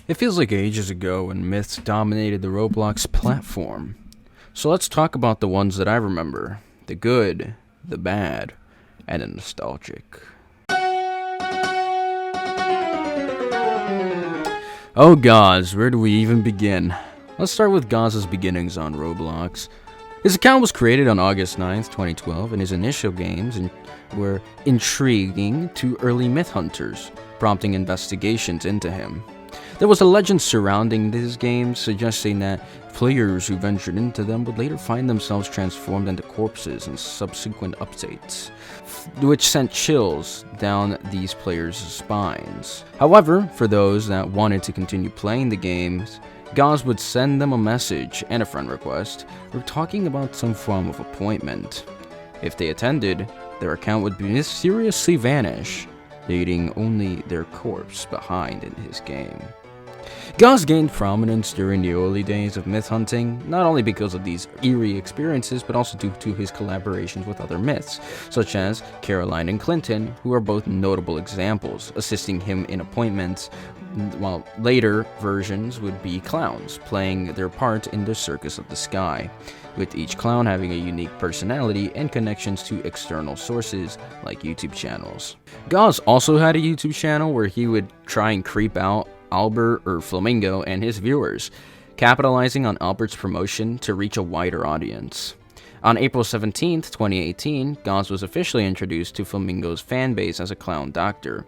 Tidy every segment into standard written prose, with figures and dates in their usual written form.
It feels like ages ago when myths dominated the Roblox platform. So let's talk about the ones that I remember. The good, the bad, and the nostalgic. Oh gods, where do we even begin? Let's start with Gaza's beginnings on Roblox. His account was created on August 9th, 2012, and his initial games were intriguing to early myth hunters, prompting investigations into him. There was a legend surrounding these games suggesting that players who ventured into them would later find themselves transformed into corpses in subsequent updates, which sent chills down these players' spines. However, for those that wanted to continue playing the games, Gaza would send them a message and a friend request talking about some form of appointment. If they attended, their account would mysteriously vanish, leaving only their corpse behind in his game. Gaza gained prominence during the early days of myth hunting, not only because of these eerie experiences, but also due to his collaborations with other myths, such as Caroline and Clinton, who are both notable examples, assisting him in appointments, while later versions would be clowns, playing their part in the Circus of the Sky, with each clown having a unique personality and connections to external sources like YouTube channels. Gaza also had a YouTube channel where he would try and creep out Albert or Flamingo and his viewers, capitalizing on Albert's promotion to reach a wider audience. On April 17th, 2018, Gaza was officially introduced to Flamingo's fanbase as a clown doctor.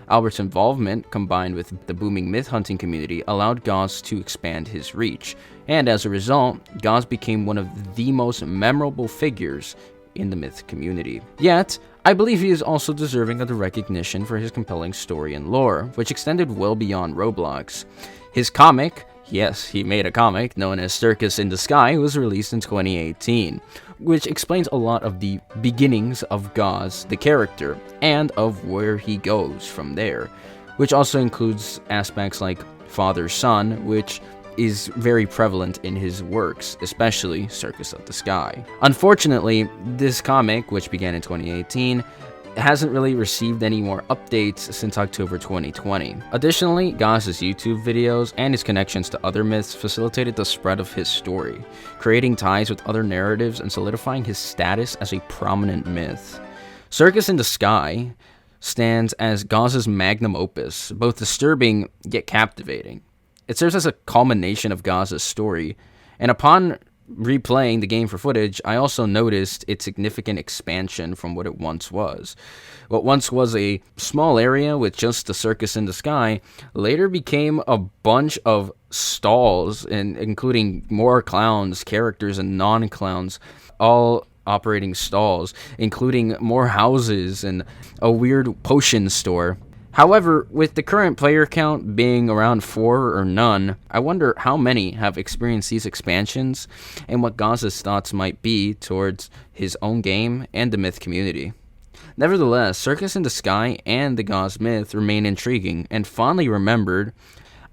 Albert's involvement, combined with the booming myth hunting community, allowed Gaza to expand his reach, and as a result, Gaza became one of the most memorable figures in the myth community. Yet, I believe he is also deserving of the recognition for his compelling story and lore, which extended well beyond Roblox. His comic, yes, he made a comic known as Circus in the Sky, was released in 2018, which explains a lot of the beginnings of Gaza, the character, and of where he goes from there, which also includes aspects like father-son, which is very prevalent in his works, especially Circus of the Sky. Unfortunately, this comic, which began in 2018, hasn't really received any more updates since October 2020. Additionally, Gaza's YouTube videos and his connections to other myths facilitated the spread of his story, creating ties with other narratives and solidifying his status as a prominent myth. Circus in the Sky stands as Gaza's magnum opus, both disturbing yet captivating. It serves as a culmination of Gaza's story, and upon replaying the game for footage, I also noticed its significant expansion from what it once was. What once was a small area with just the Circus in the Sky later became a bunch of stalls, including more clowns, characters, and non-clowns, all operating stalls, including more houses and a weird potion store. However, with the current player count being around 4 or none, I wonder how many have experienced these expansions and what Gaza's thoughts might be towards his own game and the myth community. Nevertheless, Circus in the Sky and the Gaza myth remain intriguing and fondly remembered.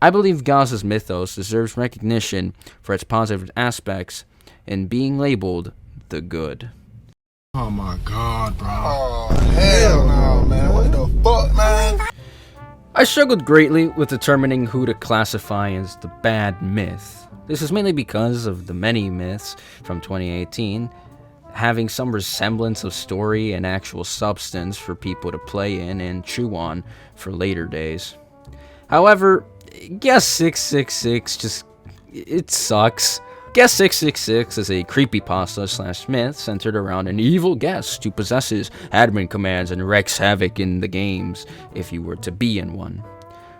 I believe Gaza's mythos deserves recognition for its positive aspects in being labeled the good. Oh my god, bro. Oh, hell no, man. What the fuck, man? I struggled greatly with determining who to classify as the bad myth. This is mainly because of the many myths from 2018 having some resemblance of story and actual substance for people to play in and chew on for later days. However, Guess 666 it sucks. Guess 666 is a creepypasta/myth centered around an evil guest who possesses admin commands and wreaks havoc in the games if you were to be in one.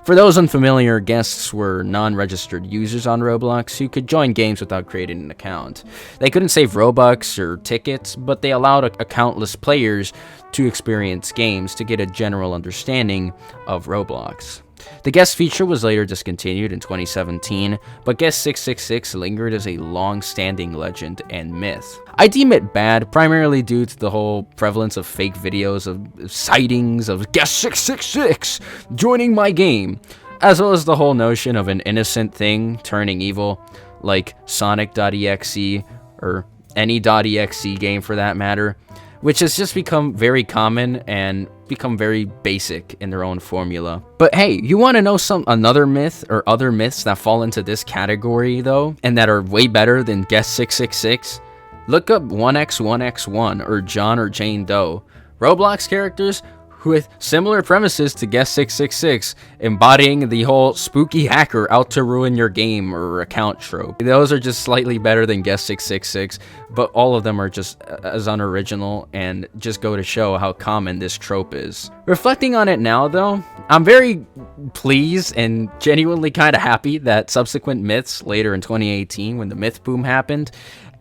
For those unfamiliar, guests were non-registered users on Roblox who could join games without creating an account. They couldn't save Robux or tickets, but they allowed countless players to experience games to get a general understanding of Roblox. The guest feature was later discontinued in 2017, but Guest 666 lingered as a long-standing legend and myth. I deem it bad primarily due to the whole prevalence of fake videos of sightings of Guest 666 joining my game, as well as the whole notion of an innocent thing turning evil, like Sonic.exe or any .exe game for that matter, which has just become very common and become very basic in their own formula. But hey, you want to know another myth or other myths that fall into this category though, and that are way better than Guess 666? Look up 1x1x1 or John or Jane Doe. Roblox characters with similar premises to Guess 666, embodying the whole spooky hacker out to ruin your game or account trope. Those are just slightly better than Guess 666, but all of them are just as unoriginal and just go to show how common this trope is. Reflecting on it now though, I'm very pleased and genuinely kind of happy that subsequent myths later in 2018, when the myth boom happened,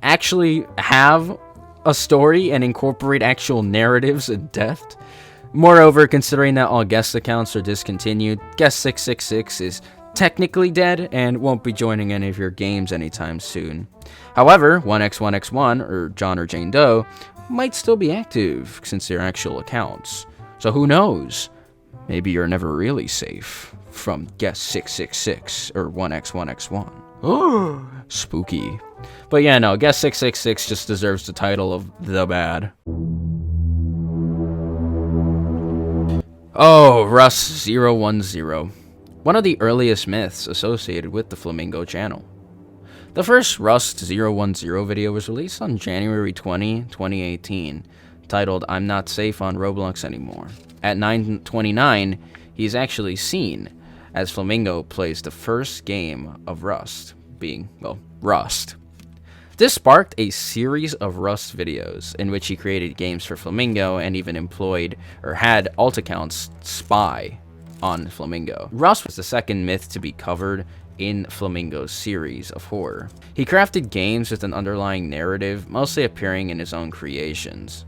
actually have a story and incorporate actual narratives and depth. Moreover, considering that all guest accounts are discontinued, Guess 666 is technically dead and won't be joining any of your games anytime soon. However, 1x1x1 or John or Jane Doe might still be active since they're actual accounts. So who knows? Maybe you're never really safe from Guess 666 or 1x1x1. Oh, spooky. But yeah, no, Guess 666 just deserves the title of the bad. Oh, Rust010, one of the earliest myths associated with the Flamingo channel. The first Rust010 video was released on January 20, 2018, titled I'm Not Safe on Roblox Anymore. At 9:29, he's actually seen as Flamingo plays the first game of Rust, being, well, Rust. This sparked a series of Rust videos in which he created games for Flamingo and even employed or had alt accounts spy on Flamingo. Rust was the second myth to be covered in Flamingo's series of horror. He crafted games with an underlying narrative, mostly appearing in his own creations.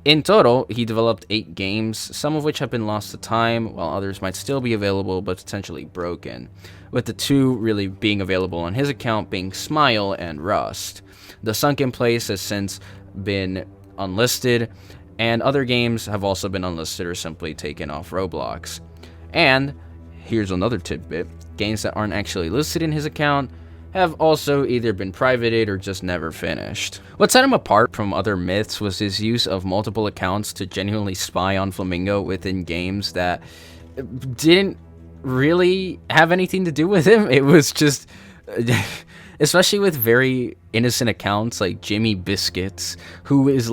In total, he developed 8 games, some of which have been lost to time, while others might still be available but potentially broken, with the 2 really being available on his account being Smile and Rust. The Sunken Place has since been unlisted, and other games have also been unlisted or simply taken off Roblox. And, here's another tidbit, games that aren't actually listed in his account have also either been privated or just never finished. What set him apart from other myths was his use of multiple accounts to genuinely spy on Flamingo within games that didn't really have anything to do with him. It was just, especially with very innocent accounts like Jimmy Biscuits, who is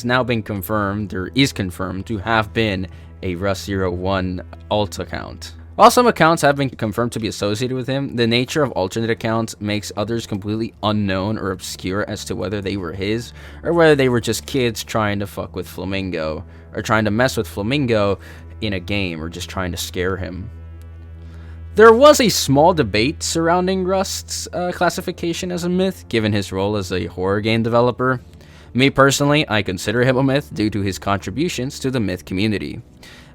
now been confirmed, or is confirmed, to have been a Rust01 alt account. While some accounts have been confirmed to be associated with him, the nature of alternate accounts makes others completely unknown or obscure as to whether they were his, or whether they were just kids trying to fuck with Flamingo, or trying to mess with Flamingo in a game, or just trying to scare him. There was a small debate surrounding Rust's classification as a myth, given his role as a horror game developer. Me personally, I consider him a myth due to his contributions to the myth community,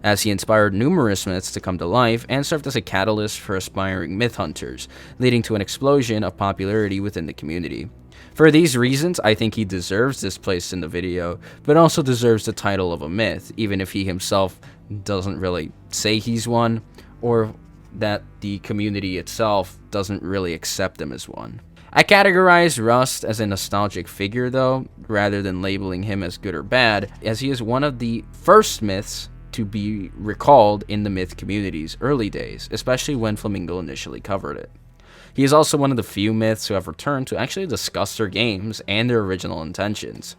as he inspired numerous myths to come to life and served as a catalyst for aspiring myth hunters, leading to an explosion of popularity within the community. For these reasons, I think he deserves this place in the video, but also deserves the title of a myth, even if he himself doesn't really say he's one, or that the community itself doesn't really accept him as one. I categorize Rust as a nostalgic figure though, rather than labeling him as good or bad, as he is one of the first myths to be recalled in the myth community's early days, especially when Flamingo initially covered it. He is also one of the few myths who have returned to actually discuss their games and their original intentions.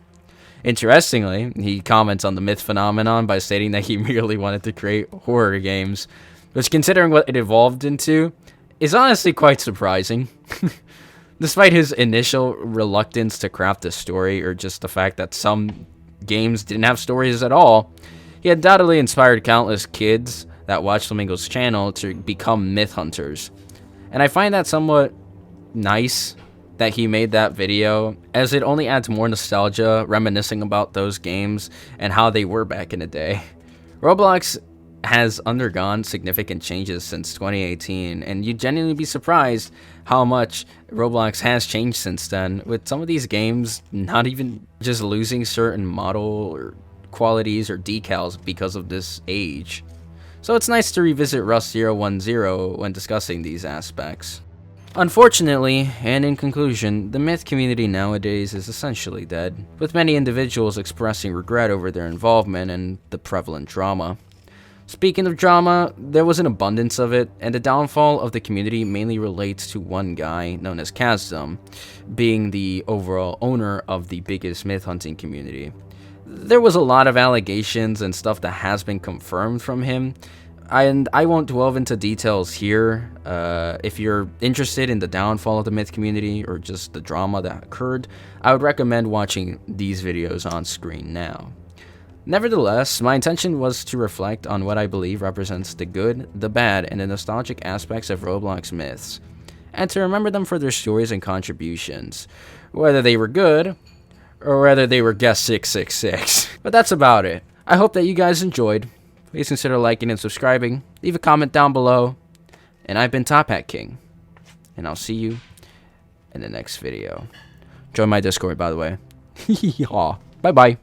Interestingly, he comments on the myth phenomenon by stating that he merely wanted to create horror games, which, considering what it evolved into, is honestly quite surprising. Despite his initial reluctance to craft a story, or just the fact that some games didn't have stories at all, he undoubtedly inspired countless kids that watch Flamingo's channel to become myth hunters. And I find that somewhat nice that he made that video, as it only adds more nostalgia, reminiscing about those games and how they were back in the day. Roblox has undergone significant changes since 2018, and you'd genuinely be surprised how much Roblox has changed since then, with some of these games not even just losing certain model or qualities or decals because of this age. So it's nice to revisit Rust010 when discussing these aspects. Unfortunately, and in conclusion, the myth community nowadays is essentially dead, with many individuals expressing regret over their involvement in the prevalent drama. Speaking of drama, there was an abundance of it, and the downfall of the community mainly relates to one guy known as Gaza, being the overall owner of the biggest myth hunting community. There was a lot of allegations and stuff that has been confirmed from him, and I won't delve into details here. If you're interested in the downfall of the myth community or just the drama that occurred, I would recommend watching these videos on screen now. Nevertheless, my intention was to reflect on what I believe represents the good, the bad, and the nostalgic aspects of Roblox myths, and to remember them for their stories and contributions, whether they were good, or whether they were guest 666. But that's about it. I hope that you guys enjoyed. Please consider liking and subscribing, leave a comment down below, and I've been Top Hat King, and I'll see you in the next video. Join my Discord, by the way. Bye-bye.